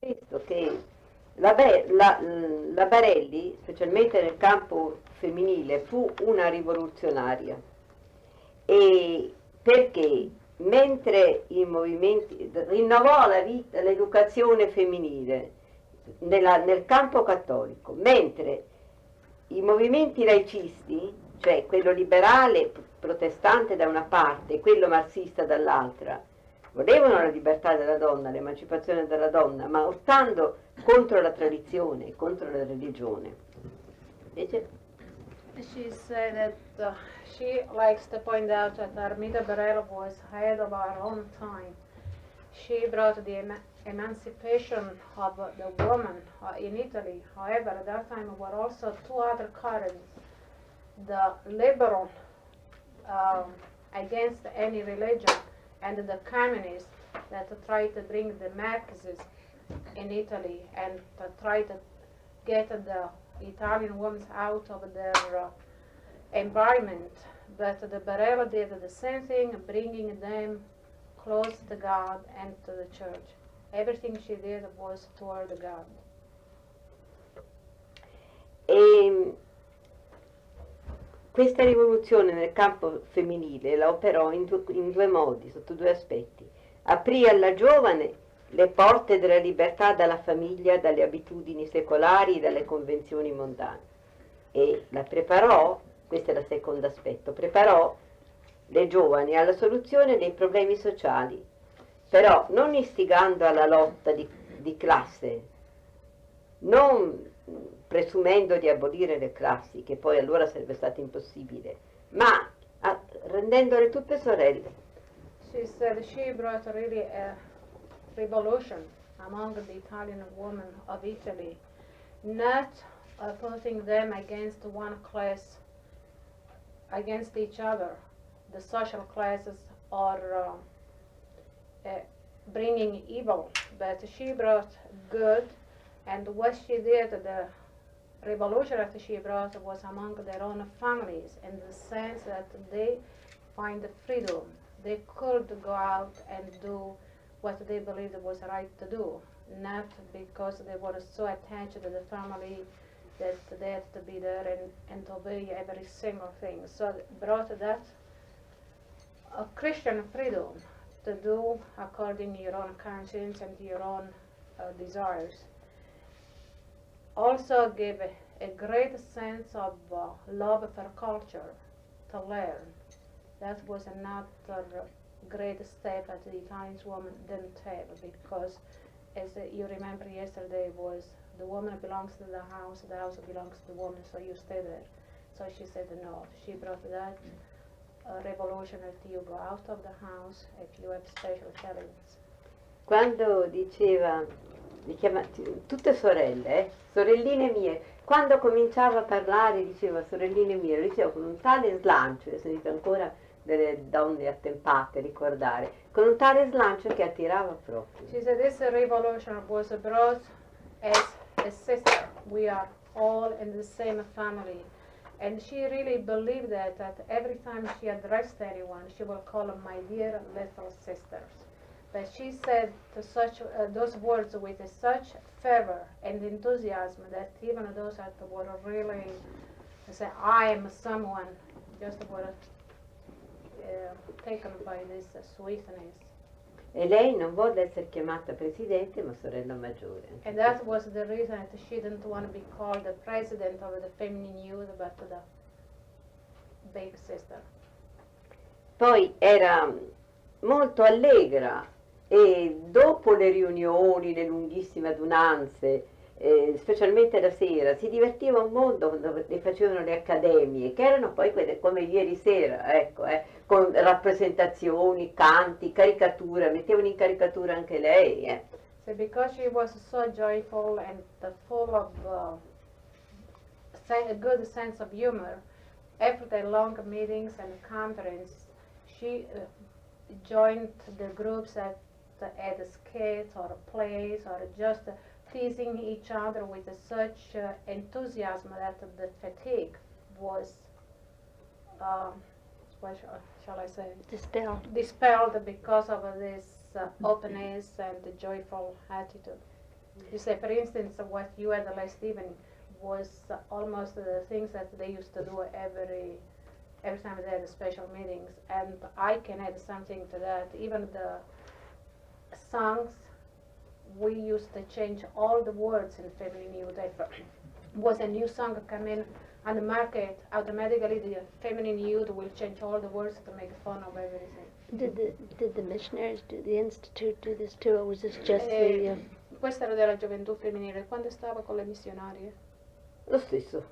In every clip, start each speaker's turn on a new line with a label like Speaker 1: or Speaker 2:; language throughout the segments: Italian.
Speaker 1: questo, che la Barelli, specialmente nel campo femminile, fu una rivoluzionaria. E perché mentre i movimenti rinnovò la vita, l'educazione femminile nel campo cattolico, mentre i movimenti laicisti, cioè quello liberale protestante da una parte e quello marxista dall'altra, volevano la libertà della donna, l'emancipazione della donna, ma optando contro la tradizione, contro la religione. Invece
Speaker 2: She said that she likes to point out that Armida Barella was ahead of our own time. She brought the emancipation of the woman in Italy. However, at that time were also two other currents: the liberal against any religion, and the communists that tried to bring the Marxists in Italy and to try to get the Italian women out of their environment. But the Barella did the same thing, bringing them close to God and to the church. Everything she did was toward God.
Speaker 1: E questa rivoluzione nel campo femminile la operò in due modi, sotto due aspetti. Aprì alla giovane le porte della libertà dalla famiglia, dalle abitudini secolari, dalle convenzioni mondane. E la preparò, questo è il secondo aspetto, preparò le giovani alla soluzione dei problemi sociali, però non istigando alla lotta di classe, non presumendo di abolire le classi, che poi allora sarebbe stato impossibile, ma rendendole tutte sorelle.
Speaker 2: She said she brought really a revolution among the Italian women of Italy, not putting them against one class, against each other, the social classes, or bringing evil, but she brought good, and what she did, the revolution that she brought was among their own families, in the sense that they find freedom. They could go out and do what they believed was right to do, not because they were so attached to the family that they had to be there and obey every single thing. So it brought that Christian freedom to do according to your own conscience and your own desires. Also gave a great sense of love for culture, to learn. That was another great step that the Italian woman didn't have, because as you remember yesterday was the woman belongs to the house belongs to the woman, so you stay there. So she said no. She brought that revolution that you go out of the house if you have special talents.
Speaker 1: Quando diceva, tutte sorelle, sorelline mie, quando cominciava a parlare diceva sorelline mie, lo diceva con un tale slancio, ho sentito ancora delle donne attempate ricordare, con un tale slancio che attirava proprio.
Speaker 2: She said this revolution was brought as a sister. We are all in the same family. And she really believed that every time she addressed anyone, she will call them my dear little sisters. But she said to such those words with such fervor and enthusiasm that even those that were really say, I am someone, just were taken by this sweetness.
Speaker 1: E lei non volle essere chiamata presidente, ma sorella maggiore.
Speaker 2: And that was the reason that she didn't want to be called the president of the feminine youth, but the big sister.
Speaker 1: Poi era molto allegra e dopo le riunioni, le lunghissime adunanze, specialmente la sera, si divertiva un mondo quando le facevano le accademie, che erano poi quelle come ieri sera, ecco, con rappresentazioni, canti, caricatura, mettevano in caricatura anche lei.
Speaker 2: So because she was so joyful and full of a good sense of humor, after the long meetings and conferences, she joined the groups at skits or plays or just teasing each other with such enthusiasm that the fatigue was, what shall I say?
Speaker 3: Dispelled
Speaker 2: Because of this openness and the joyful attitude. You say, for instance, what you had last evening was almost the things that they used to do every time they had special meetings, and I can add something to that. Even the songs, we used to change all the words in feminine youth. If was a new song come in on the market, automatically the feminine youth will change all the words to make fun of everything.
Speaker 3: Did the missionaries, do the institute do this too, or was this just
Speaker 2: Eh, Questa era della gioventù femminile. Quando stava con le missionarie?
Speaker 1: Lo stesso.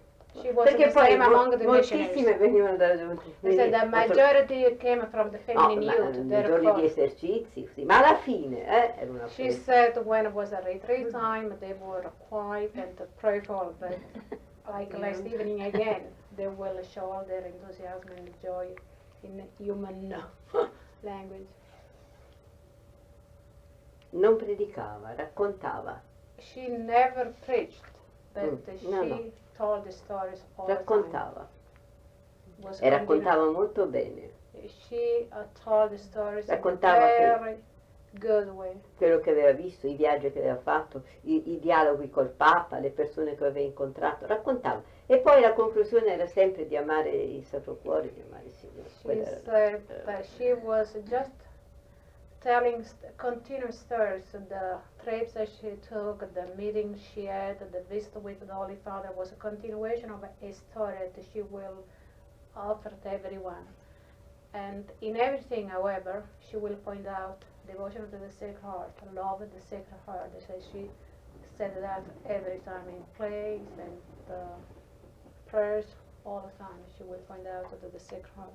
Speaker 2: She was
Speaker 1: Perché
Speaker 2: the
Speaker 1: poi
Speaker 2: same among the
Speaker 1: moltissime
Speaker 2: missionaries.
Speaker 1: venivano dalla gioventù
Speaker 2: They said the majority came from the feminine
Speaker 1: no,
Speaker 2: youth.
Speaker 1: nei giorni di
Speaker 2: Therefore,
Speaker 1: esercizi, sì, ma alla fine era una
Speaker 2: she said when it was a retreat time, they were quiet and prayerful, but like last evening again, they will show all their enthusiasm and joy in human language.
Speaker 1: Non predicava, raccontava,
Speaker 2: She never preached, but
Speaker 1: no,
Speaker 2: she
Speaker 1: no.
Speaker 2: told the stories all the time.
Speaker 1: raccontava
Speaker 2: Was
Speaker 1: e raccontava molto bene
Speaker 2: She told the stories in a
Speaker 1: Raccontava che-
Speaker 2: very good way.
Speaker 1: quello che aveva visto, i viaggi che aveva fatto, i dialoghi col Papa, le persone che aveva incontrato, raccontava. E poi la conclusione era sempre di amare il Sacro Cuore, di amare il Signore.
Speaker 2: She
Speaker 1: Quella era-
Speaker 2: said that she was just telling continuous stories of the trips that she took, the meetings she had, the visit with the Holy Father was a continuation of a story that she will offer to everyone. And in everything, however, she will point out devotion to the Sacred Heart, love of the Sacred Heart. So she said that every time in plays and prayers, all the time. She will point out to the Sacred Heart.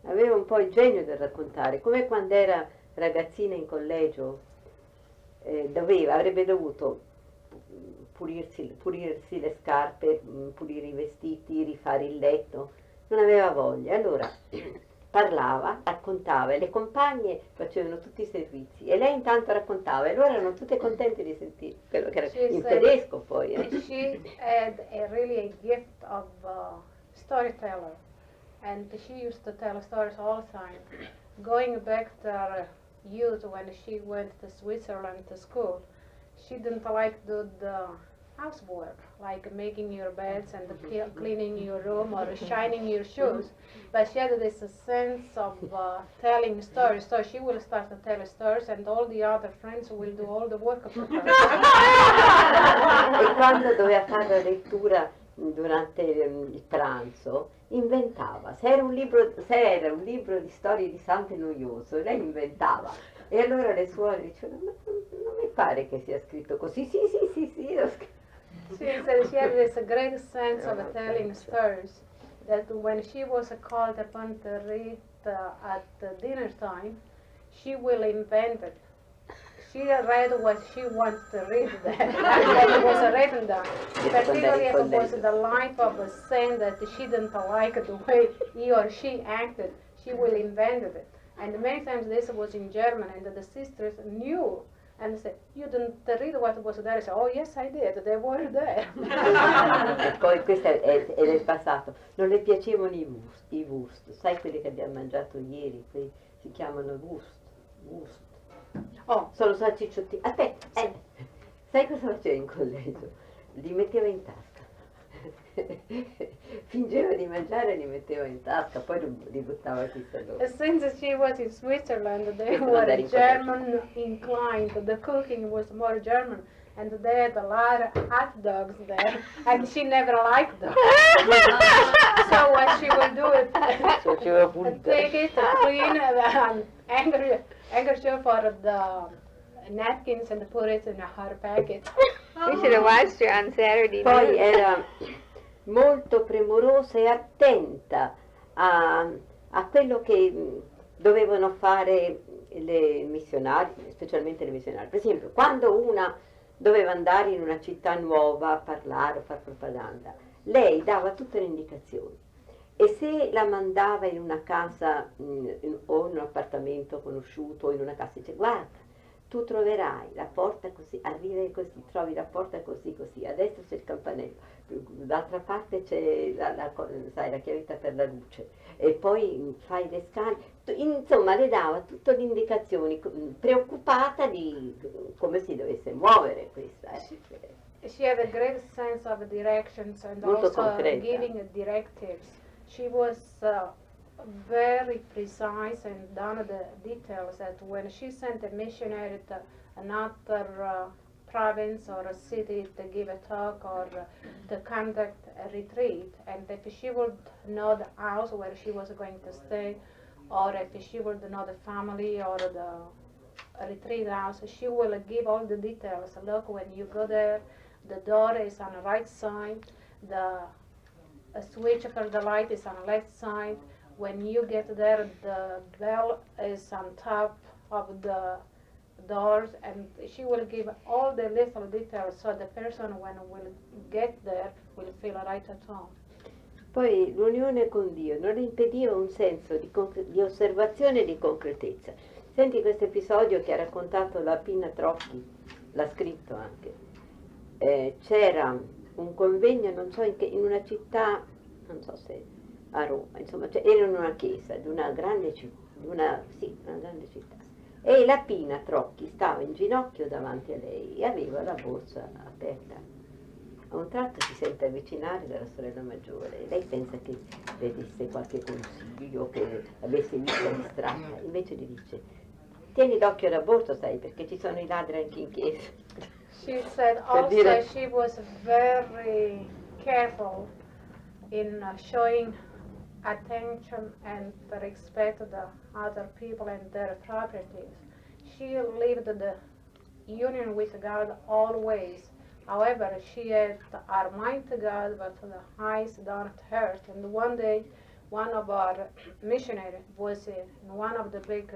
Speaker 1: Aveva un po' il genio del raccontare, come quando era ragazzina in collegio, avrebbe dovuto pulirsi le scarpe, pulire i vestiti, rifare il letto, non aveva voglia, allora parlava, raccontava e le compagne facevano tutti i servizi e lei intanto raccontava e loro erano tutte contente di sentire quello che era in tedesco poi.
Speaker 2: She had really a gift of storyteller, and she used to tell stories all the time. Going back to her youth when she went to Switzerland to school, she didn't like to do the housework, like making your beds and cleaning your room or shining your shoes, but she had this sense of telling stories, so she will start to tell stories and all the other friends will do all the work for her.
Speaker 1: E quando doveva fare la lettura durante il pranzo inventava, se era un libro di storie di santo noioso, lei inventava e allora le suore dicevano ma non mi pare che sia scritto così, sì, l'ho scritto.
Speaker 2: She said she had this great sense of telling stories, that when she was called upon to read at dinner time, she will invent it. She read what she wants to read there, and it was written down. Particularly if it was the life of a saint that she didn't like the way he or she acted, she will invent it. And many times this was in German, and the sisters knew. And they said, you didn't read what was there? I said, oh yes I did, they were there.
Speaker 1: E poi questo è del passato, non le piacevano i wurst, sai quelli che abbiamo mangiato ieri, quelli si chiamano wurst. Oh, sono salcicciottini, aspetta, sai cosa faceva in collegio? Li metteva in tasca, fingeva di mangiare e li metteva in tasca, poi li buttava chissà dove.
Speaker 2: Since she was in Switzerland, they
Speaker 1: Questo
Speaker 2: were
Speaker 1: andare in
Speaker 2: German inclined. The cooking was more German, and they had a lot of hot dogs there, and she never liked them. So what she would do is
Speaker 1: Faceva pulita.
Speaker 2: take it, clean handkerchief for the napkins, and put it in a hot packet.
Speaker 3: We should have watched her on Saturday
Speaker 1: Poi
Speaker 3: night.
Speaker 1: era molto premurosa e attenta a quello che dovevano fare le missionarie, specialmente le missionarie. Per esempio, quando una doveva andare in una città nuova a parlare o fare propaganda, lei dava tutte le indicazioni e se la mandava in una casa o in un appartamento conosciuto o in una casa, dice guarda, tu troverai la porta così, arrivi così, trovi la porta così così, a destra c'è il campanello, d'altra parte c'è sai, la chiavetta per la luce, e poi fai le scale, insomma le dava tutte le indicazioni, preoccupata di come si dovesse muovere questa.
Speaker 2: She had a great sense of directions and
Speaker 1: Molto
Speaker 2: also
Speaker 1: concreta.
Speaker 2: giving directives. She was very precise and down to the details that when she sent a missionary to another province or a city to give a talk or to conduct a retreat, and if she would know the house where she was going to stay, or if she would know the family or the retreat house, she will give all the details. Look, when you go there, the door is on the right side, the switch for the light is on the left side. When you get there, the bell is on top of the doors, and she will give all the little details so the person when will get there will feel right at home.
Speaker 1: Poi l'unione con Dio non le impediva un senso di osservazione e di concretezza. Senti questo episodio che ha raccontato la Pina Trocchi, l'ha scritto anche. C'era un convegno, non so in una città, non so se a Roma, insomma, era in una chiesa di una grande città, una grande città. E la Pina Trocchi stava in ginocchio davanti a lei e aveva la borsa aperta. A un tratto si sente avvicinare dalla sorella maggiore e lei pensa che le desse qualche consiglio, che avesse vista distratta, invece gli dice: tieni d'occhio alla borsa, sai, perché ci sono i ladri anche in chiesa.
Speaker 2: She said also she was very careful in showing attention and respect to the other people and their properties. She lived the union with God always. However, she had her mind to God, but the eyes don't hurt. And one day, one of our missionaries was in one of the big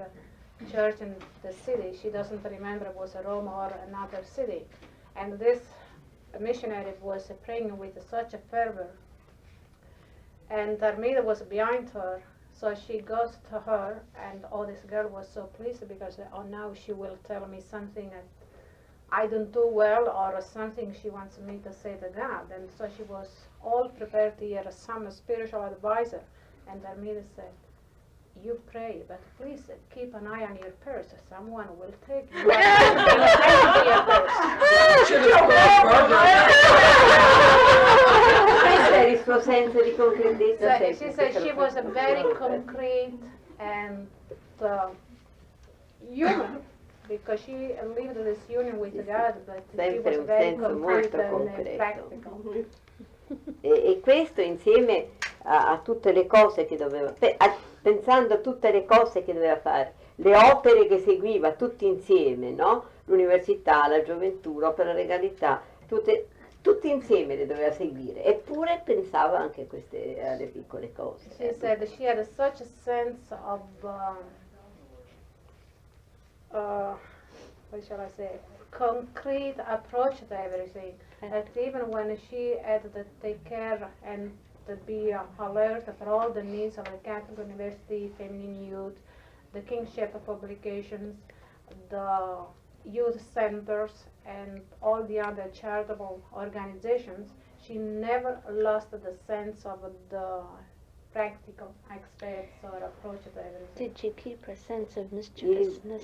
Speaker 2: church in the city. She doesn't remember it was Rome or another city. And this missionary was praying with such a fervor. And Armida was behind her, so she goes to her, and oh, this girl was so pleased because oh, now she will tell me something that I don't do well or something she wants me to say to God. And so she was all prepared to hear some spiritual advisor. And Armida said, you pray, but please keep an eye on your purse. Someone will take you.
Speaker 1: Questo era il suo senso di concretezza.
Speaker 2: So she said she was a very concrete and human because she lived this union with God, but she was
Speaker 1: un
Speaker 2: very
Speaker 1: senso
Speaker 2: concrete
Speaker 1: molto
Speaker 2: and
Speaker 1: concreto.
Speaker 2: practical.
Speaker 1: E questo insieme a tutte le cose che doveva, pensando a tutte le cose che doveva fare, le opere che seguiva tutti insieme, no? L'università, la gioventù, l'opera legalità, tutti insieme le doveva seguire, eppure pensava anche alle piccole cose.
Speaker 2: She said she had such a sense of what shall I say, concrete approach to everything. That even when she had to take care and to be alert for all the needs of the Catholic University, Feminine Youth, the Kingship publications, the youth centers, and all the other charitable organizations, she never lost the sense of the practical aspects or approach to everything.
Speaker 3: Did she keep her sense of mischievousness?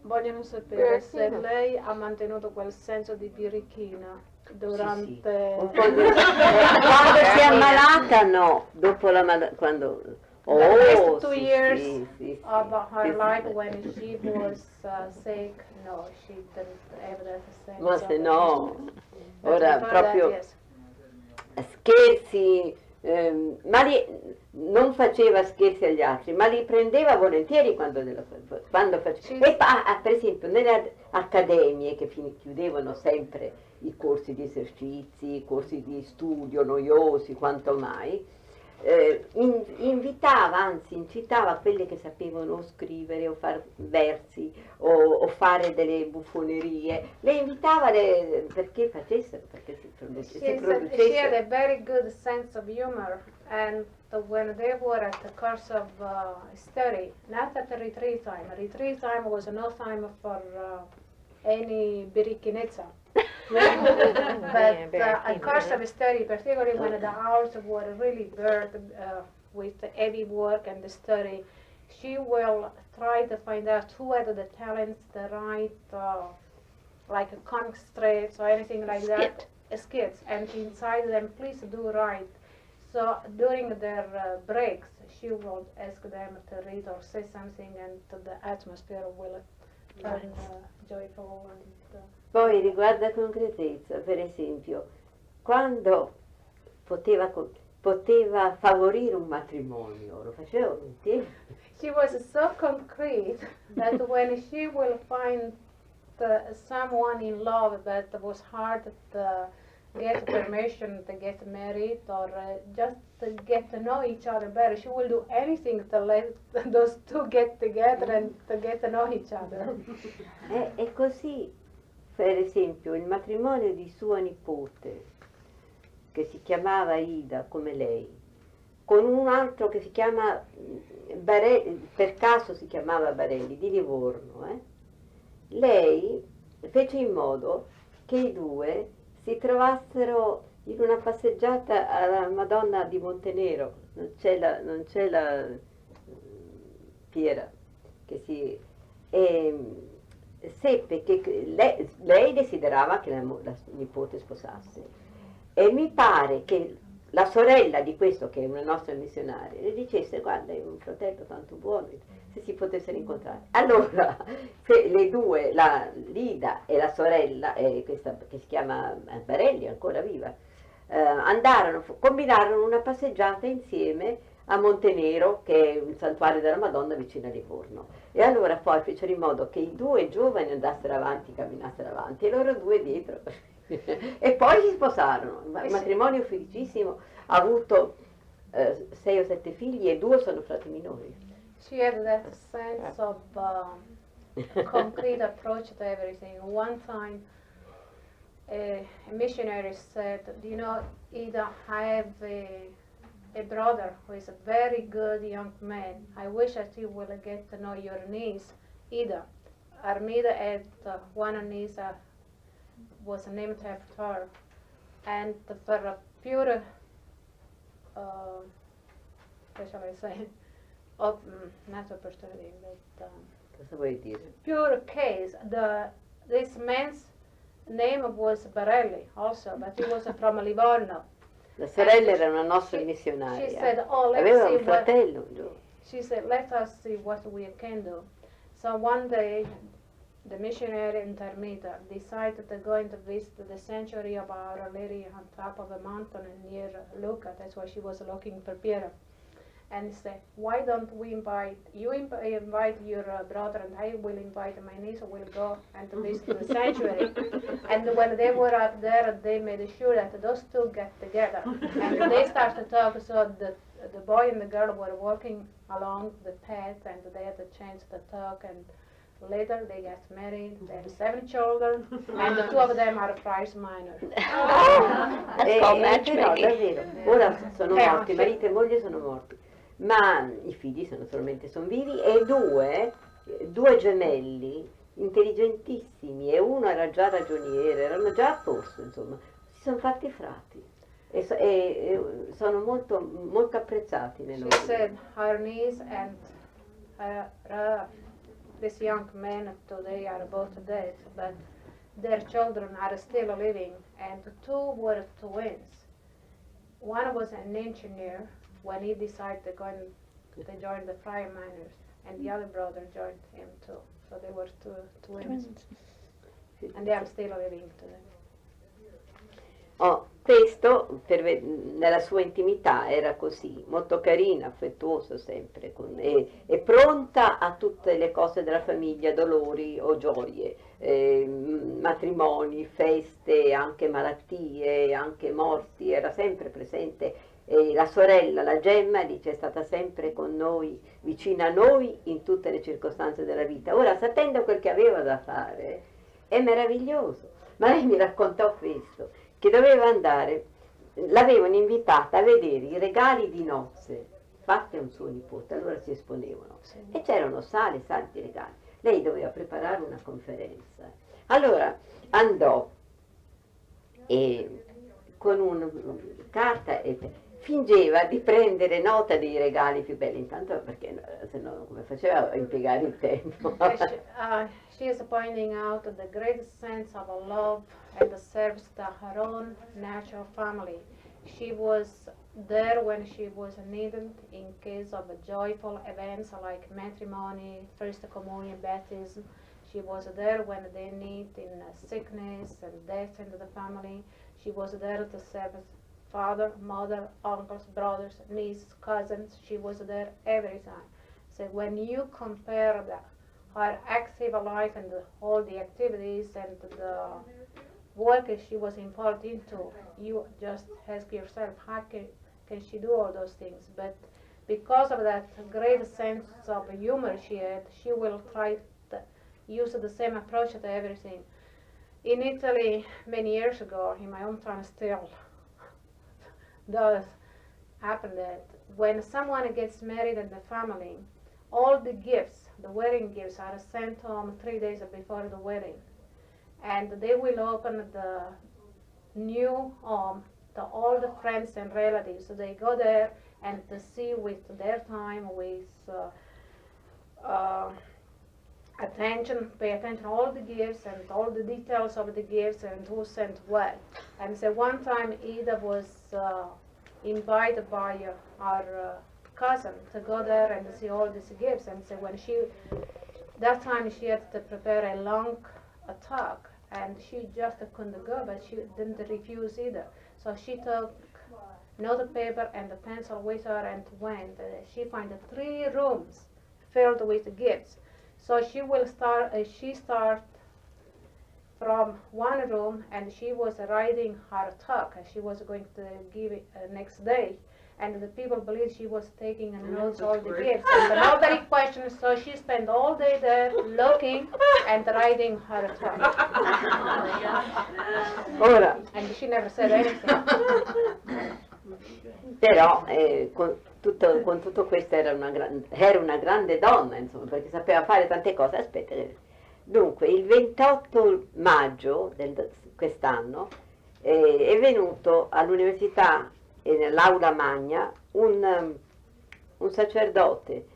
Speaker 2: Vogliono sapere se lei ha mantenuto quel senso di birichina durante...
Speaker 1: Un po' quando si è ammalata, no, dopo quando...
Speaker 2: the last 2
Speaker 1: sì,
Speaker 2: years
Speaker 1: sì,
Speaker 2: of her
Speaker 1: sì,
Speaker 2: life
Speaker 1: sì.
Speaker 2: when she was sick, no, she didn't have that sense.
Speaker 1: Ma se
Speaker 2: of
Speaker 1: no,
Speaker 2: But
Speaker 1: ora
Speaker 2: before
Speaker 1: proprio
Speaker 2: that, yes.
Speaker 1: scherzi, non faceva scherzi agli altri, ma li prendeva volentieri quando faceva. E per esempio nelle accademie che chiudevano sempre i corsi di esercizi, i corsi di studio noiosi, quanto mai, invitava, anzi incitava quelle che sapevano scrivere o fare versi o fare delle buffonerie, le invitava perché facessero, perché si
Speaker 2: She had
Speaker 1: producessero.
Speaker 2: a very good sense of humor, and when they were at the course of study, not at the retreat time. Retreat time was no time for any birikinetza. But a course of study, particularly when the hours were really burdened with the heavy work and the study, she will try to find out who had the talents, the right, like a comic strips or anything like that. Skits, and inside them, please do write. So during their breaks, she will ask them to read or say something, and the atmosphere will turn joyful. And,
Speaker 1: Poi riguardo a concretezza, per esempio, quando poteva favorire un matrimonio, lo faceva volentieri.
Speaker 2: she was so concrete that when she will find someone in love that was hard to get permission to get married or just to get to know each other better, she will do anything to let those two get together and to get to know each other.
Speaker 1: E così, per esempio, il matrimonio di sua nipote, che si chiamava Ida come lei, con un altro che si chiama Barelli, per caso si chiamava Barelli, di Livorno, lei fece in modo che i due si trovassero in una passeggiata alla Madonna di Montenero, non c'è la Piera, che si... seppe che lei desiderava che la nipote sposasse, e mi pare che la sorella di questo, che è una nostra missionaria, le dicesse: guarda, è un fratello tanto buono, se si potessero incontrare. Allora le due, Lida e la sorella, questa che si chiama Barelli, ancora viva, combinarono una passeggiata insieme a Montenero, che è un santuario della Madonna vicino a Livorno, e allora poi fecero in modo che i due giovani andassero avanti, camminassero avanti, e loro due dietro. E poi si sposarono, un matrimonio felicissimo, ha avuto 6 o 7 figli e 2 sono frati minori.
Speaker 2: She had that sense of concrete approach to everything. One time a missionary said, you know, Ida, I have a brother who is a very good young man. I wish that you will get to know your niece, Ida. Armida had one niece was named after her, and for a pure, what shall I say, not opportunity, but
Speaker 1: Cosa vuoi dire?
Speaker 2: pure case, this man's name was Barelli also, but he was from Livorno.
Speaker 1: La sorella era una nostra missionaria,
Speaker 2: She said, oh, let's
Speaker 1: aveva
Speaker 2: see
Speaker 1: un fratello, giù.
Speaker 2: She said, let us see what we can do. So one day, the missionary in Termita decided to go and visit the sanctuary of Our Lady on top of a mountain near Lucca. That's why she was looking for Piero. And said, why don't we invite your brother, and I will invite my niece, we'll go and visit the sanctuary. And when they were up there, they made sure that those two get together. And they started to talk, so the boy and the girl were walking along the path, and they had a chance to talk, and later they got married, they had 7 children, and the 2 of them are prize minors.
Speaker 3: That's called
Speaker 1: Però
Speaker 3: matchmaking.
Speaker 1: davvero, ora sono morti, marito e moglie sono morti, ma i figli naturalmente sono vivi, e due gemelli intelligentissimi, e uno era già ragioniere, erano già a posto, insomma, si sono fatti frati e sono molto, molto apprezzati nei
Speaker 2: She
Speaker 1: loro.
Speaker 2: said her niece and this young man today are both dead, but their children are still living, and the 2 were twins. One was an engineer when he decided to go and to join the Friar Miners, and the other brother joined him too. So they were 2 twins, and they are still living today.
Speaker 1: Questo nella sua intimità era così, molto carina, affettuosa sempre, e pronta a tutte le cose della famiglia, dolori o gioie, matrimoni, feste, anche malattie, anche morti, era sempre presente. E la sorella, la Gemma, dice, è stata sempre con noi, vicina a noi in tutte le circostanze della vita. Ora, sapendo quel che aveva da fare, è meraviglioso. Ma lei mi raccontò questo, che doveva andare l'avevano invitata a vedere i regali di nozze fatti a un suo nipote, allora si esponevano e c'erano sale e sale di regali. Lei doveva preparare una conferenza. Allora andò e con una carta e fingeva di prendere nota dei regali più belli, intanto perché se no come faceva a impiegare il tempo?
Speaker 2: She is pointing out the great sense of love and the service to her own natural family. She was there when she was needed in case of joyful events like matrimony, first communion, baptism. She was there when they need in sickness and death in the family. She was there to serve father, mother, uncles, brothers, nieces, cousins. She was there every time. So when you compare her active life and all the activities and the work she was involved into, you just ask yourself, how can she do all those things? But because of that great sense of humor she had, she will try to use the same approach to everything. In Italy, many years ago, in my hometown still does happen that when someone gets married in the family, all the gifts, the wedding gifts, are sent home 3 days before the wedding. And they will open the new home to all the friends and relatives. So they go there and to see with their time, with attention, pay attention to all the gifts and all the details of the gifts and who sent what. And so one time Ida was invited by our cousin to go there and see all these gifts. And so when that time she had to prepare a long talk, and she just couldn't go, but she didn't refuse either. So she took note paper and a pencil with her and went. She found 3 rooms filled with gifts. So she start from one room, and she was writing her talk. She was going to give it next day. And the people believed she was taking notes all the gifts. And nobody questioned, so she spent all day there looking and writing her talk.
Speaker 1: Ora,
Speaker 2: And she never said anything.
Speaker 1: però con tutto questo era una grande donna, insomma, perché sapeva fare tante cose. Aspetta, dunque, il 28 maggio di quest'anno è venuto all'università e nell'aula magna un sacerdote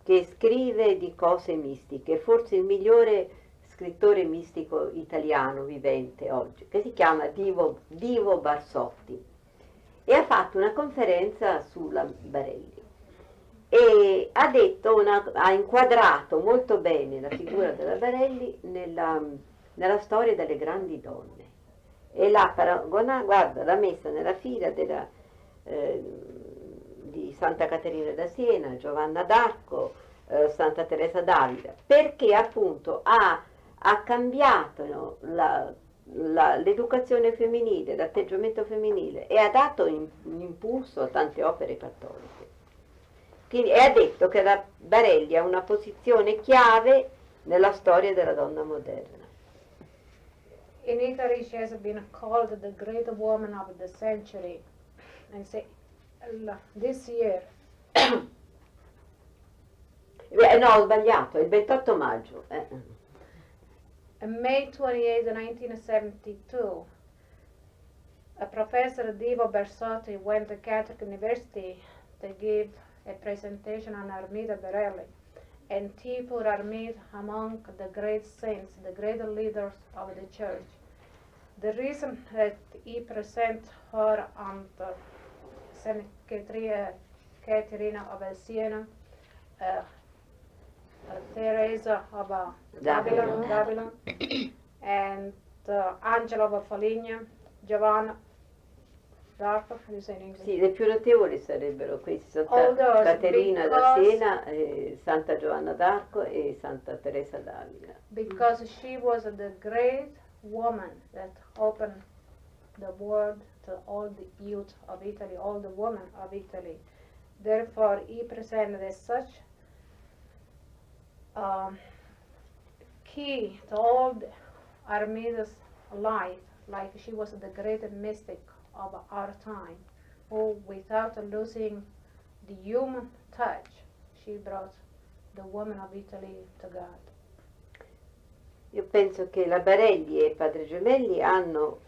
Speaker 1: che scrive di cose mistiche, forse il migliore scrittore mistico italiano vivente oggi, che si chiama Divo Barsotti, e ha fatto una conferenza sulla Barelli e ha inquadrato molto bene la figura della Barelli nella storia delle grandi donne e l'ha guarda, l'ha messa nella fila di Santa Caterina da Siena, Giovanna d'Arco, Santa Teresa d'Avila, perché appunto ha cambiato l'educazione femminile, l'atteggiamento femminile e ha dato un impulso a tante opere cattoliche. Quindi, e ha detto che la Barelli ha una posizione chiave nella storia della donna moderna.
Speaker 2: In Italy, she has been called the great woman of the century. And say, this year.
Speaker 1: No, ho sbagliato, è il 28 maggio.
Speaker 2: On May 28, 1972, a Professor Divo Barsotti went to Catholic University to give a presentation on Armida Barelli, and he put Armida among the great saints, the great leaders of the church. The reason that he present her on the Saint Caterina of Siena, Teresa of Babylon, and Angela of Foligno, Giovanna d'Arco, you say in English?
Speaker 1: Sì, le più notevoli sarebbero questi, Santa Caterina da Siena, Santa Giovanna d'Arco e Santa Teresa d'Avila.
Speaker 2: Because she was the great woman that opened the world to all the youth of Italy, all the women of Italy. Therefore, he presented as such key to all Armida's life, like she was the great mystic of our time, who, without losing the human touch, she brought the woman of Italy to God.
Speaker 1: Io penso che la Barelli e Padre Gemelli hanno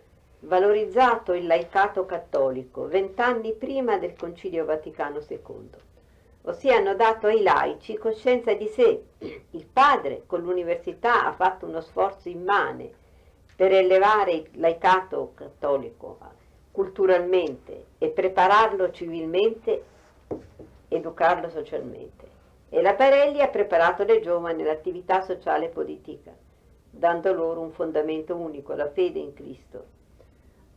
Speaker 1: valorizzato il laicato cattolico 20 anni prima del Concilio Vaticano II, ossia hanno dato ai laici coscienza di sé. Il padre con l'università ha fatto uno sforzo immane per elevare il laicato cattolico culturalmente e prepararlo civilmente, educarlo socialmente. E la Barelli ha preparato le giovani all'attività sociale e politica, dando loro un fondamento unico, la fede in Cristo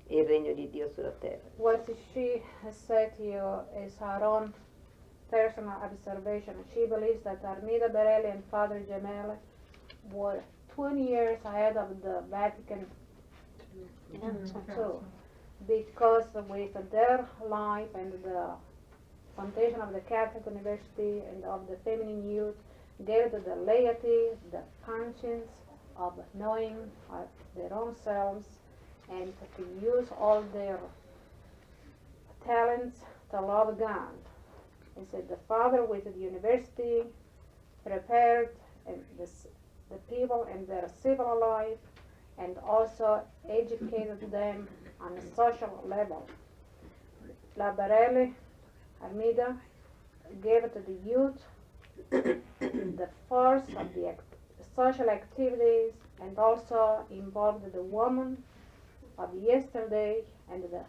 Speaker 1: e il regno di Dio sulla terra.
Speaker 2: What she has said to you is her own personal observation. She believes that Armida Barelli and Padre Gemelli were 20 years ahead of the Vatican II, because with their life and the foundation of the Catholic University and of the feminine youth gave to the laity the conscience of knowing their own selves and to use all their talents to love God. He said the father with the university prepared the people in their civil life and also educated them on a social level. La Barelli, Armida, gave to the youth the force of the social activities and also involved the woman of yesterday and the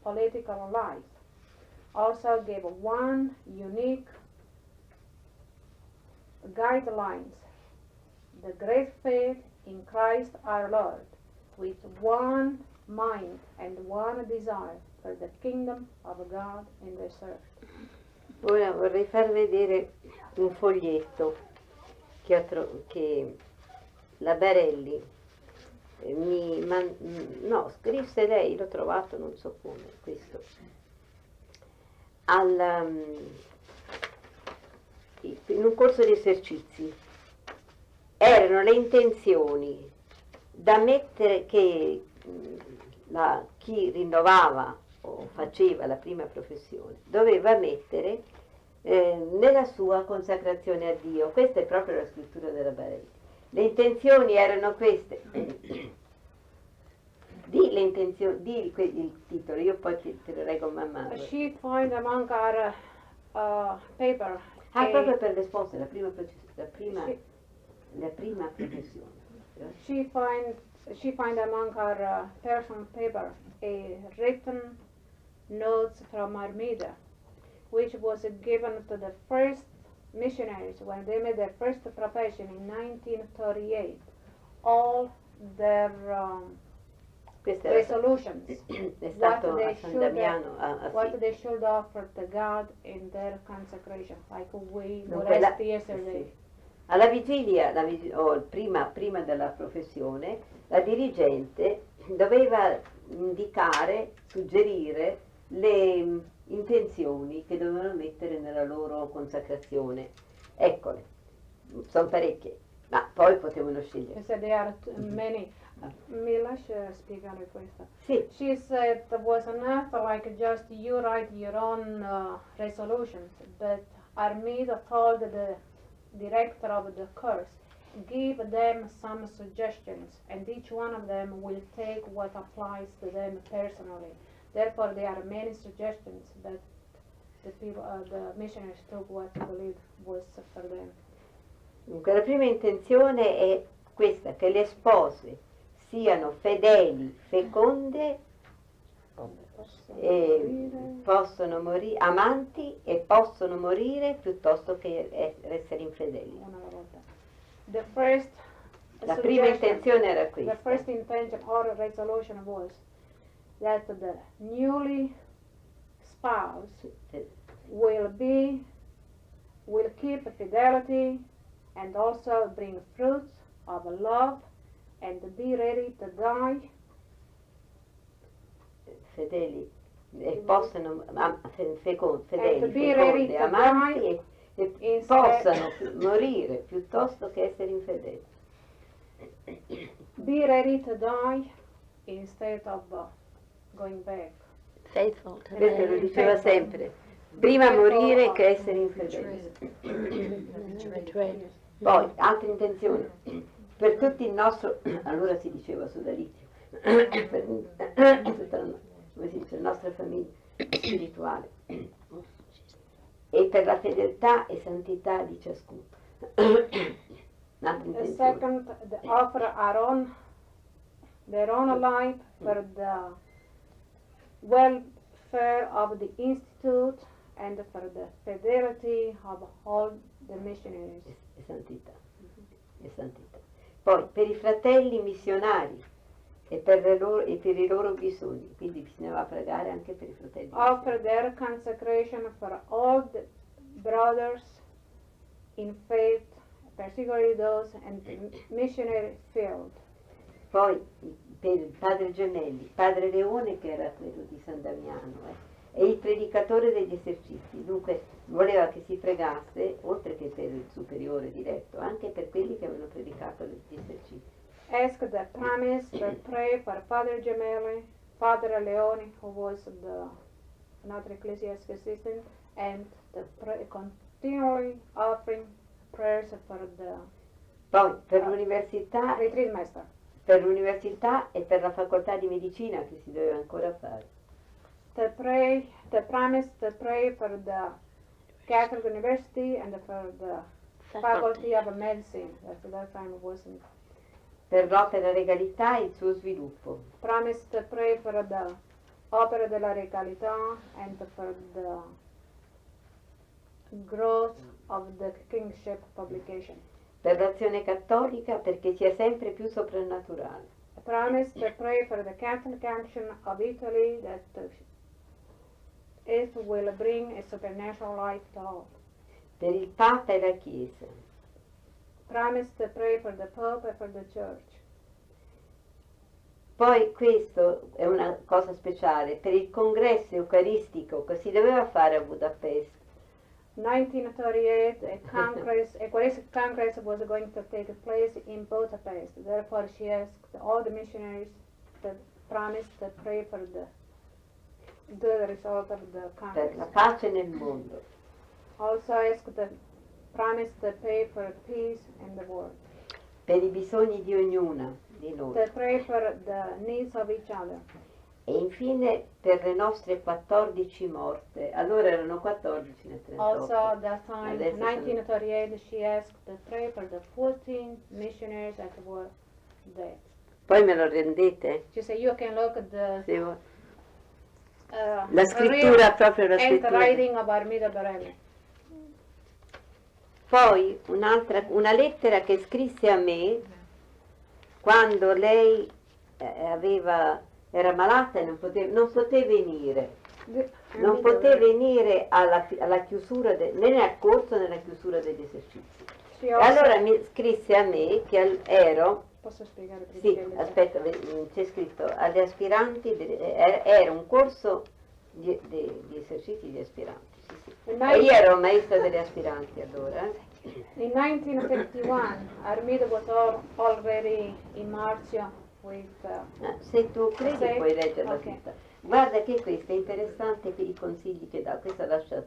Speaker 2: political life. Also gave one unique guidelines, the great faith in Christ our Lord, with one mind and one desire for the kingdom of God in this earth.
Speaker 1: Ora vorrei far vedere un foglietto che la Barelli scrisse lei, l'ho trovato non so come, questo, in un corso di esercizi. Erano le intenzioni da mettere che chi rinnovava o faceva la prima professione doveva mettere nella sua consacrazione a Dio. Questa è proprio la scrittura della Barelli. Le intenzioni erano queste. Di il titolo, io poi te lo leggo man mano.
Speaker 2: She found among our paper.
Speaker 1: Proprio per le spose, la prima professione.
Speaker 2: She find among her personal paper a written notes from Armida, which was given to the first missionaries when they made their first profession in 1938. All their resolutions,
Speaker 1: è stato a San Damiano,
Speaker 2: what they should offer to God in their consecration, like we were yesterday.
Speaker 1: Sì. Alla vigilia, prima della professione, la dirigente doveva indicare, suggerire le intenzioni che dovevano mettere nella loro consacrazione. Eccole, sono parecchie, ma poi potevano scegliere.
Speaker 2: She said there are many. Mila speak on questa.
Speaker 1: Sì.
Speaker 2: She said it was not like just you write your own resolutions, but Armida told the director of the course, give them some suggestions, and each one of them will take what applies to them personally. Therefore, there are many suggestions, but the people, the missionaries took what they believed was for them.
Speaker 1: Dunque, la prima intenzione è questa, che le spose siano fedeli, feconde, possono morire, amanti e possono morire piuttosto che essere infedeli. La prima intenzione era questa.
Speaker 2: The first intention or resolution was that the newly spouse will keep fidelity and also bring fruits of love and be ready to die.
Speaker 1: Fedeli, possono, fedeli, feconde, amanti e possano morire piuttosto che essere infedeli.
Speaker 2: Be ready to die instead of going back.
Speaker 3: faithful to
Speaker 1: Perché lo
Speaker 3: them.
Speaker 1: diceva sempre, prima morire che essere infedeli.
Speaker 3: Betrayed.
Speaker 1: Poi, altre intenzioni, per tutto il nostro, allora si diceva sodalizio, per tutta come si dice, la nostra famiglia spirituale e per la fedeltà e santità di ciascuno. Un'altra
Speaker 2: The
Speaker 1: intenzione.
Speaker 2: second, the offer their own life for the welfare of the institute and for the fidelity of all the missionaries.
Speaker 1: E santità. E santità. Poi per i fratelli missionari e per i loro bisogni, quindi bisognava pregare anche per i fratelli
Speaker 2: Offer
Speaker 1: missionari.
Speaker 2: their consecration for all the brothers in faith, particularly those in the missionary field.
Speaker 1: Poi per il padre Gemelli, padre Leone che era quello di San Damiano, e il predicatore degli esercizi, dunque voleva che si pregasse, oltre che per il superiore diretto, anche per quelli che avevano predicato gli esercizi.
Speaker 2: Ask the promise to pray for Father Gemelli, Father Leone, who was another ecclesiastic assistant, and continually offering prayers for the
Speaker 1: Poi per l'università,
Speaker 2: retreat master.
Speaker 1: e per la facoltà di medicina che si doveva ancora fare.
Speaker 2: The promise to pray for the Catholic University and for the Faculty of Medicine. At that time it wasn't.
Speaker 1: Per l'opera legalità e il suo sviluppo.
Speaker 2: Promise to pray for the Opera della Regalità and for the growth of the kingship publication.
Speaker 1: Per l'azione cattolica perché sia sempre più soprannaturale.
Speaker 2: A promise to pray for the Catholic action of Italy that it will bring a supernatural life to all.
Speaker 1: Per il Papa e la Chiesa.
Speaker 2: Promise to pray for the Pope and for the Church.
Speaker 1: Poi questo è una cosa speciale, per il congresso eucaristico che si doveva fare a Budapest.
Speaker 2: 1938, a congress, a Eucharistic congress was going to take place in Budapest. Therefore, she asked all the missionaries to promise to pray for the good result of the
Speaker 1: Per la
Speaker 2: congress.
Speaker 1: pace nel mondo.
Speaker 2: Also asked the promise to pray for peace in the world.
Speaker 1: Per i bisogni di ognuna di noi.
Speaker 2: To pray for the needs of each other.
Speaker 1: E infine per le nostre 14 morte. Allora erano 14 nel 38.
Speaker 2: Also, at that time,
Speaker 1: Adesso sono-
Speaker 2: 1938, she asked to pray for the 14 missionaries that were dead.
Speaker 1: Poi me lo rendete?
Speaker 2: She said, you can look at the
Speaker 1: Se vuoi.
Speaker 2: la
Speaker 1: La scrittura, proprio la
Speaker 2: and
Speaker 1: scrittura.
Speaker 2: writing of Armida Barelli.
Speaker 1: Poi una lettera che scrisse a me quando lei era malata e non poté venire. Non poté venire alla chiusura, né al corso né alla chiusura degli esercizi.
Speaker 2: She
Speaker 1: E
Speaker 2: also,
Speaker 1: allora mi scrisse a me che ero,
Speaker 2: posso spiegare prima
Speaker 1: sì,
Speaker 2: che lei-
Speaker 1: aspetta, c'è scritto, agli aspiranti, era un corso di esercizi di aspiranti. Sì, sì.
Speaker 2: In
Speaker 1: E io ero maestra degli aspiranti allora.
Speaker 2: In 1951, Armida was already in Marcia with
Speaker 1: Se tu credi
Speaker 2: Sì,
Speaker 1: puoi leggerla
Speaker 2: ok.
Speaker 1: tutta. Guarda che questo è interessante per i consigli che dà, questa lascia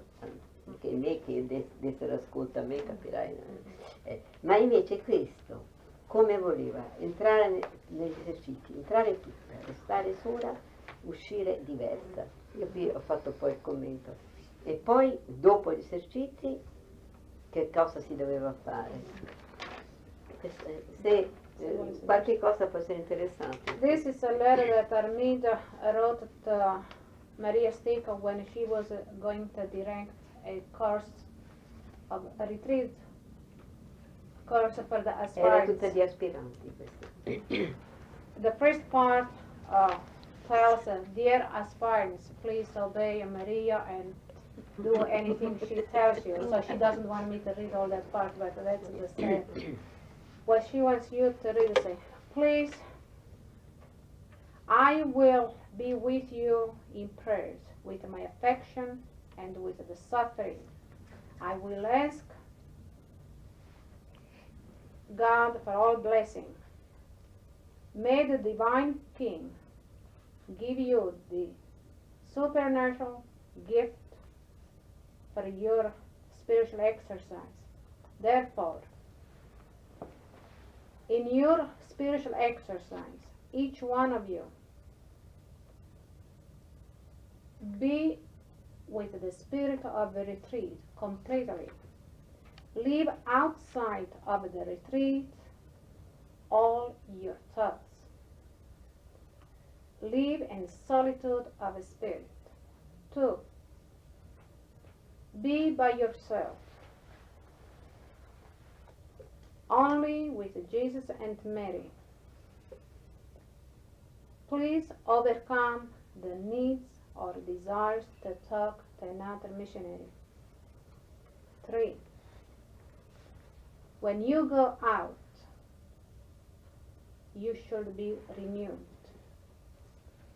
Speaker 1: che me che adesso ascolta a me capirai. Ma invece questo, come voleva, entrare negli esercizi, entrare tutta, restare sola, uscire diversa. Io qui ho fatto poi il commento. E poi dopo gli esercizi che cosa si doveva fare? Se qualche cosa può essere interessante.
Speaker 2: This is a letter that Armida wrote to Maria Stica when she was going to direct a course of a retreat course for the
Speaker 1: Era tutta
Speaker 2: aspirants.
Speaker 1: di aspiranti questo.
Speaker 2: The first part tells, dear aspirants, please obey Maria and do anything she tells you. So she doesn't want me to read all that part, but that's the same. What she wants you to read is say, please, I will be with you in prayers, with my affection and with the suffering. I will ask God for all blessing. May the divine King give you the supernatural gift for your spiritual exercise. Therefore, in your spiritual exercise, each one of you be with the spirit of the retreat completely. Leave outside of the retreat all your thoughts. Live in solitude of spirit. 2. Be by yourself, only with Jesus and Mary. Please overcome the needs or desires to talk to another missionary. 3. When you go out, you should be renewed.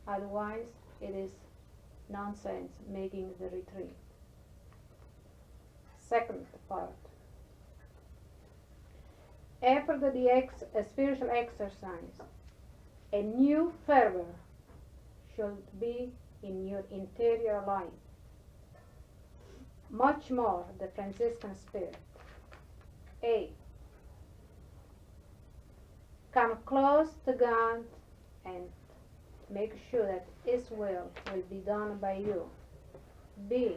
Speaker 2: Otherwise, it is nonsense making the retreat. Second part. After the spiritual exercise, a new fervor should be in your interior life, much more the Franciscan spirit. 8. Come close to God and make sure that His will be done by you. B.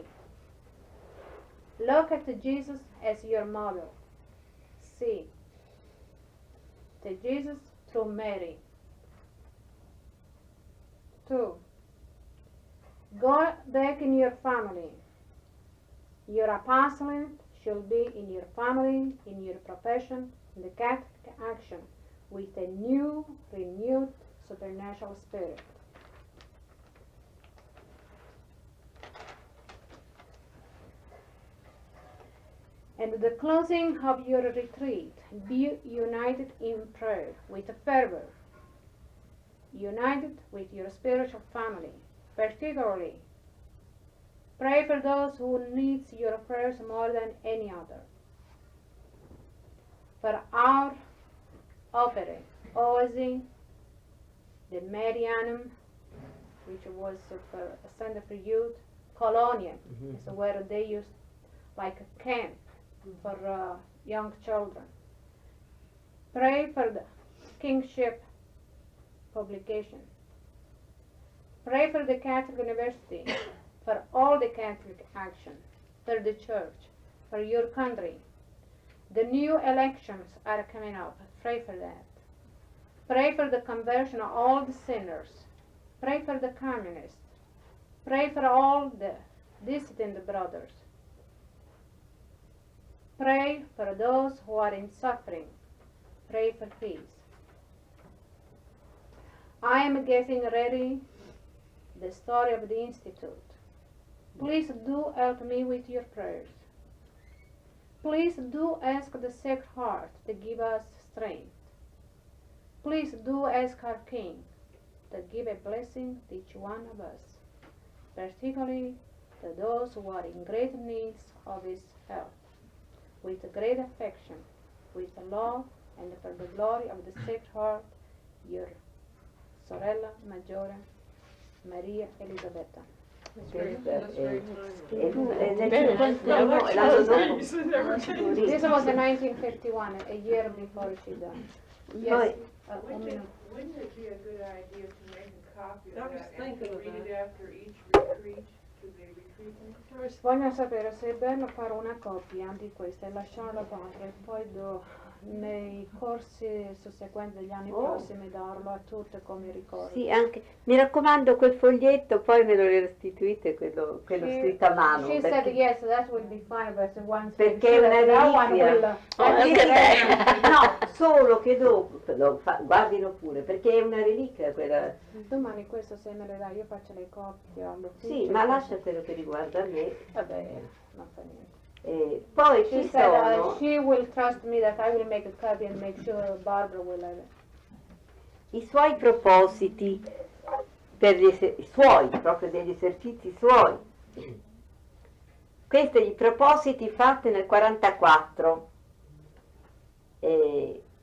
Speaker 2: Look at Jesus as your model. C. To Jesus through Mary. 2. Go back in your family. Your apostolate should be in your family, in your profession, in the Catholic action, with a new, renewed supernatural spirit. And the closing of your retreat, be united in prayer with fervor, united with your spiritual family, particularly pray for those who need your prayers more than any other. For our opera, Oasi, the Marianum, which was a center for youth, Colonia, is where they used like a camp for young children. Pray for the Kingship publication. Pray for the Catholic University, for all the Catholic action, for the church, for your country. The new elections are coming up. Pray for that. Pray for the conversion of all the sinners. Pray for the communists. Pray for all the dissident brothers. Pray for those who are in suffering. Pray for peace. I am getting ready the story of the Institute. Please do help me with your prayers. Please do ask the Sacred Heart to give us strength. Please do ask our King to give a blessing to each one of us, particularly to those who are in great need of His help, with great affection, with love, and for the glory of the Sacred Heart, your Sorella Maggiore, Maria Elisabetta.
Speaker 1: Nel 51 l'anno dopo.
Speaker 2: This was in 1951, a year before she died. Yes.
Speaker 4: Wouldn't it be a good idea to make a copy of
Speaker 5: I was
Speaker 4: that and
Speaker 5: thinking
Speaker 4: to
Speaker 5: of
Speaker 4: read
Speaker 5: that.
Speaker 4: it after each retreat? Do they retreat them?
Speaker 2: Voglio sapere se è bello fare una copia di questa e lasciarla padre e poi nei corsi susseguenti degli anni prossimi darlo a tutte come ricordo.
Speaker 1: Sì, anche. Mi raccomando quel foglietto, poi me lo restituite, quello scritto a mano.
Speaker 2: She
Speaker 1: perché-
Speaker 2: said yes, that will be fine, but once
Speaker 1: Perché è una
Speaker 2: that one
Speaker 1: reliquia.
Speaker 2: will,
Speaker 1: No, solo che dopo, guardino pure, perché è una reliquia quella.
Speaker 2: domani questo se me le dai, io faccio le copie all'ufficio.
Speaker 1: Sì, ma lasciatelo che riguarda me.
Speaker 2: Vabbè, non fa niente.
Speaker 1: Poi
Speaker 2: She
Speaker 1: ci
Speaker 2: said
Speaker 1: sono
Speaker 2: she will trust me that I will make a copy and make sure Barbara will have it.
Speaker 1: i suoi propositi, per i suoi, proprio degli esercizi suoi. Questi i propositi fatti nel 44.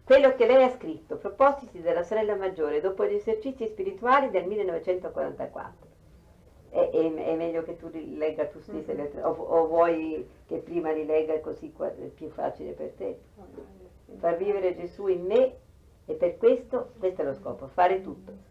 Speaker 1: Quello che lei ha scritto, propositi della sorella maggiore dopo gli esercizi spirituali del 1944. È meglio che tu legga tu stessa, o vuoi che prima li legga così è più facile per te? Far vivere Gesù in me, e per questo è lo scopo, fare tutto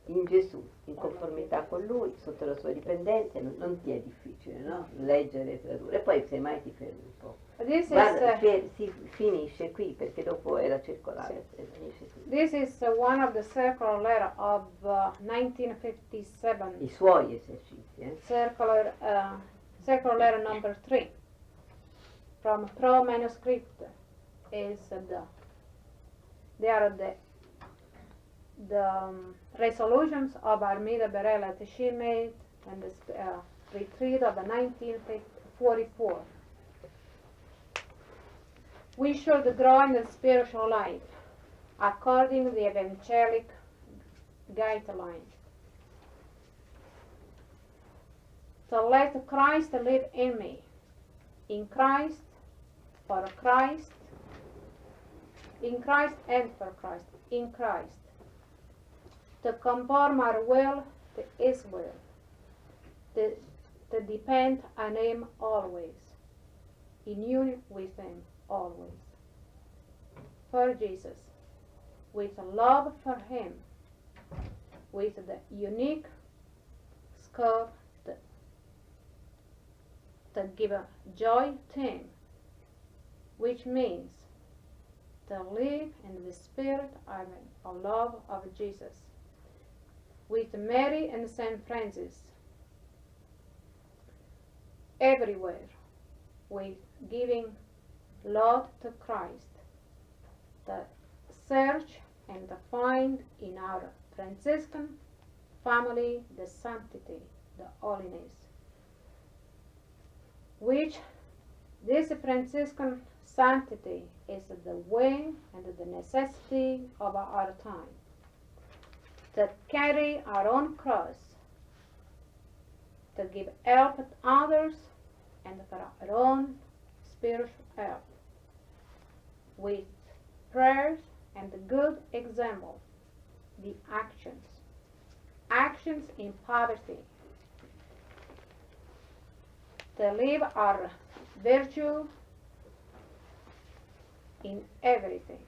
Speaker 1: in Gesù, in conformità con Lui, sotto la sua dipendenza. Non ti è difficile, no? Leggere e tradurre, e poi semmai ti fermi un po'. Guarda, si finisce qui, perché dopo era circolare. Finisce qui.
Speaker 2: This is one of the circular letter of 1957.
Speaker 1: I suoi esercizi,
Speaker 2: Circular letter number 3 from Pro Manuscript is they are the resolutions of Armida Berella that she made in the retreat of 1944. We should grow in the spiritual life according to the evangelic guidelines. So let Christ live in me, in Christ, for Christ, in Christ and for Christ, in Christ, to conform our will to His will, to depend on Him always, in union with Him always, for Jesus, with love for Him, with the unique scope to give joy to Him, which means to live in the spirit of love of Jesus, with Mary and St. Francis, everywhere, with giving love to Christ, to search and to find in our Franciscan family the sanctity, the holiness, which this Franciscan sanctity is the way and the necessity of our time, to carry our own cross, to give help to others, and for our own spiritual help, with prayers and the good example, the actions in poverty, to live our virtue in everything,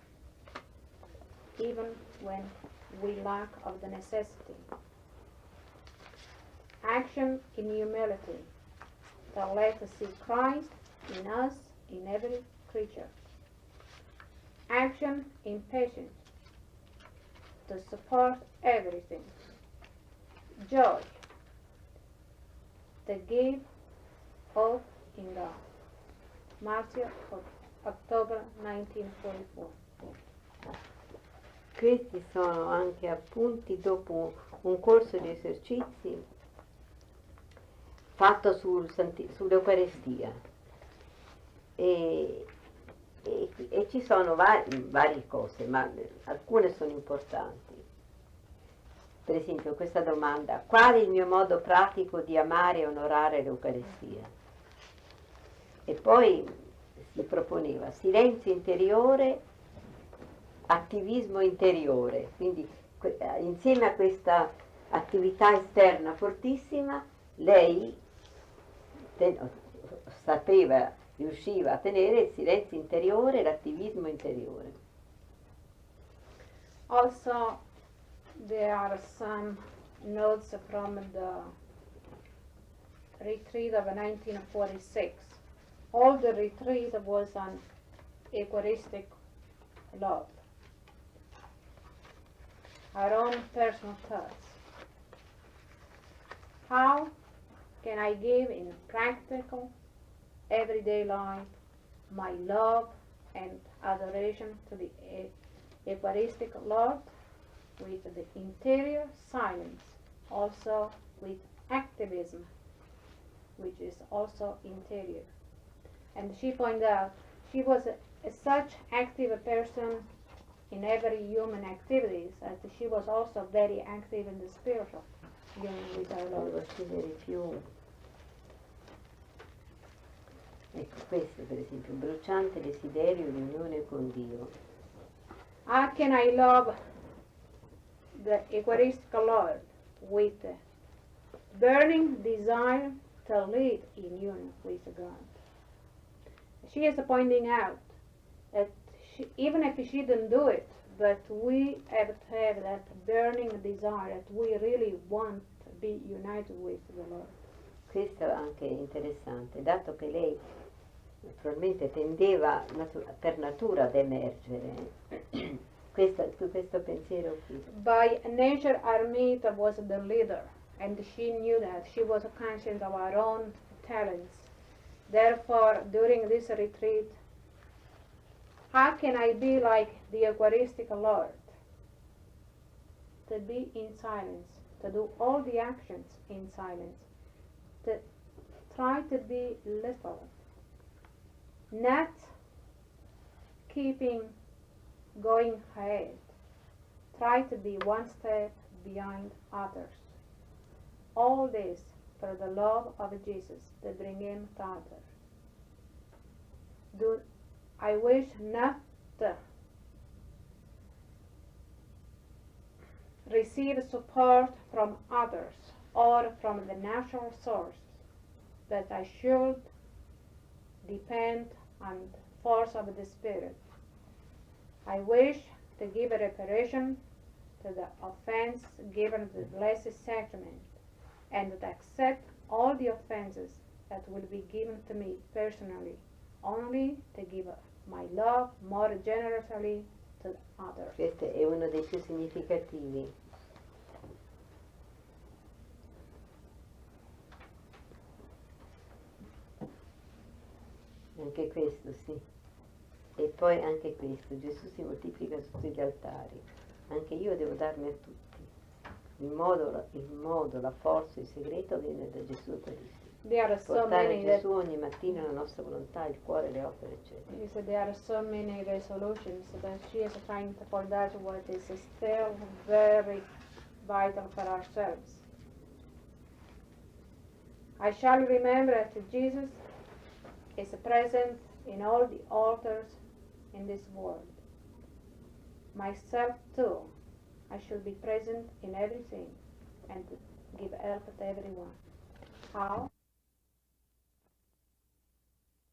Speaker 2: even when we lack of the necessity. Action in humility, to let us see Christ in us, in every creature. Action in patience, to support everything. Joy, to give hope in God. Marcia, October 1944.
Speaker 1: Questi sono anche appunti dopo un corso di esercizi fatto sull'Eucaristia, e ci sono varie cose, ma alcune sono importanti. Per esempio questa domanda: qual è il mio modo pratico di amare e onorare l'Eucaristia? E poi si proponeva silenzio interiore, attivismo interiore, quindi insieme a questa attività esterna fortissima lei riusciva a tenere il silenzio interiore e l'attivismo interiore.
Speaker 2: Also, there are some notes from the retreat of 1946. All the retreat was on Eucharistic love, our own personal thoughts. How can I give in practical, everyday life my love and adoration to the Eucharistic Lord with the interior silence, also with activism, which is also interior. And she pointed out she was such active a person in every human activities, as she was also very active in the spiritual union with our Lord.
Speaker 1: Volevo scrivere più. Ecco, questo per esempio, un bruciante desiderio di unione con Dio.
Speaker 2: How can I love the Eucharistic Lord with burning desire to live in union with God. She is pointing out that even if she didn't do it, but we have to have that burning desire that we really want to be united with the Lord.
Speaker 1: Questo è anche interessante, dato che lei naturalmente tendeva per natura ad emergere. questo pensiero qui.
Speaker 2: By nature, Armita was the leader, and she knew that. She was conscious of her own talents. Therefore, during this retreat, how can I be like the Eucharistic Lord? To be in silence, to do all the actions in silence, to try to be little, not keeping going ahead. Try to be one step behind others. All this for the love of Jesus to bring him to others. I wish not to receive support from others or from the natural source, but I should depend on the force of the Spirit. I wish to give a reparation to the offense given to the Blessed Sacrament, and to accept all the offenses that will be given to me personally, only to give my love more generously to others.
Speaker 1: Questo è uno dei più significativi. Anche questo, sì. E poi anche questo, Gesù si moltiplica su tutti gli altari. Anche io devo darmi a tutti. Il modo, la forza, il segreto viene da Gesù Eucaristico.
Speaker 2: There are so
Speaker 1: Portare
Speaker 2: many that
Speaker 1: Gesù ogni mattina la nostra volontà, il cuore, le opere, eccetera.
Speaker 2: you said there are so many resolutions that she is trying to for that what is still very vital for ourselves. I shall remember that Jesus is present in all the altars in this world. Myself too, I should be present in everything and give help to everyone. How?